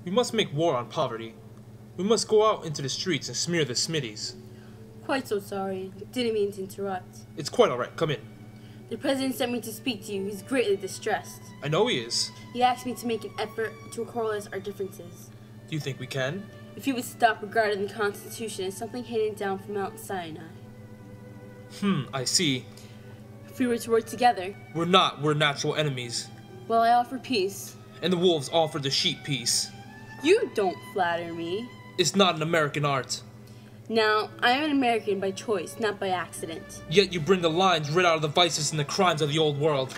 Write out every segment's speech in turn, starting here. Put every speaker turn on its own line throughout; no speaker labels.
We must make war on poverty. We must go out into the streets and smear the smitties.
Quite so sorry. Didn't mean to interrupt.
It's quite alright, come in.
The president sent me to speak to you. He's greatly distressed.
I know he is.
He asked me to make an effort to equalize our differences.
Do you think we can?
If you would stop regarding the Constitution as something handed down from Mount Sinai.
I see.
If we were to work together.
We're not. We're natural enemies.
Well, I offer peace.
And the wolves offer the sheep peace.
You don't flatter me.
It's not an American art.
Now, I am an American by choice, not by accident.
Yet you bring the lines right out of the vices and the crimes of the old world.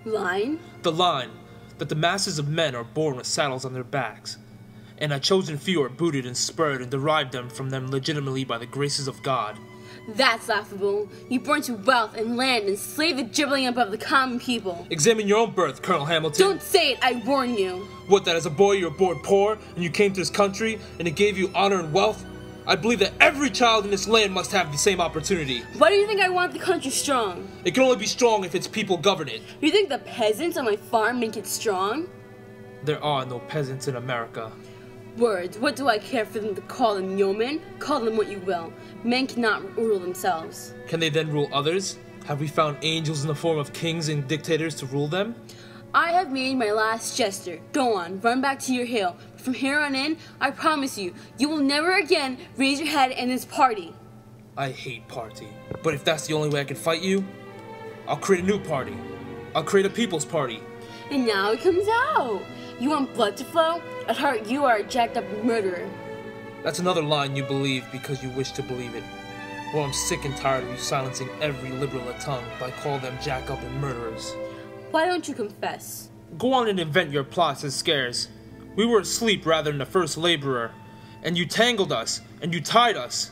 Line?
The line that the masses of men are born with saddles on their backs, and a chosen few are booted and spurred and derive them from them legitimately by the graces of God.
That's laughable. You born to wealth and land and slave the dribbling above the common people.
Examine your own birth, Colonel Hamilton.
Don't say it, I warn you.
What, that as a boy you were born poor, and you came to this country, and it gave you honor and wealth? I believe that every child in this land must have the same opportunity.
Why do you think I want the country strong?
It can only be strong if its people govern it.
You think the peasants on my farm make it strong?
There are no peasants in America.
Words, what do I care for them to call them yeomen? Call them what you will. Men cannot rule themselves.
Can they then rule others? Have we found angels in the form of kings and dictators to rule them?
I have made my last gesture. Go on, run back to your hill. From here on in, I promise you, you will never again raise your head in this party.
I hate party. But if that's the only way I can fight you, I'll create a new party. I'll create a people's party.
And now it comes out. You want blood to flow? At heart, you are a jacked up murderer.
That's another line you believe because you wish to believe it. Well, I'm sick and tired of you silencing every liberal at tongue by calling them jack up and murderers.
Why don't you confess?
Go on and invent your plots and scares. We were asleep rather than the first laborer, and you tangled us, and you tied us.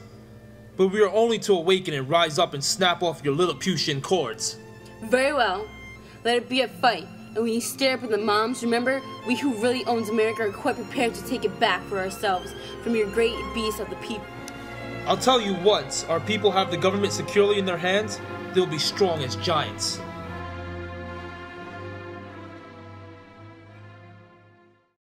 But we are only to awaken and rise up and snap off your Lilliputian cords.
Very well. Let it be a fight. And when you stare up at the moms, remember, we who really owns America are quite prepared to take it back for ourselves from your great beast of the people.
I'll tell you once our people have the government securely in their hands, they'll be strong as giants.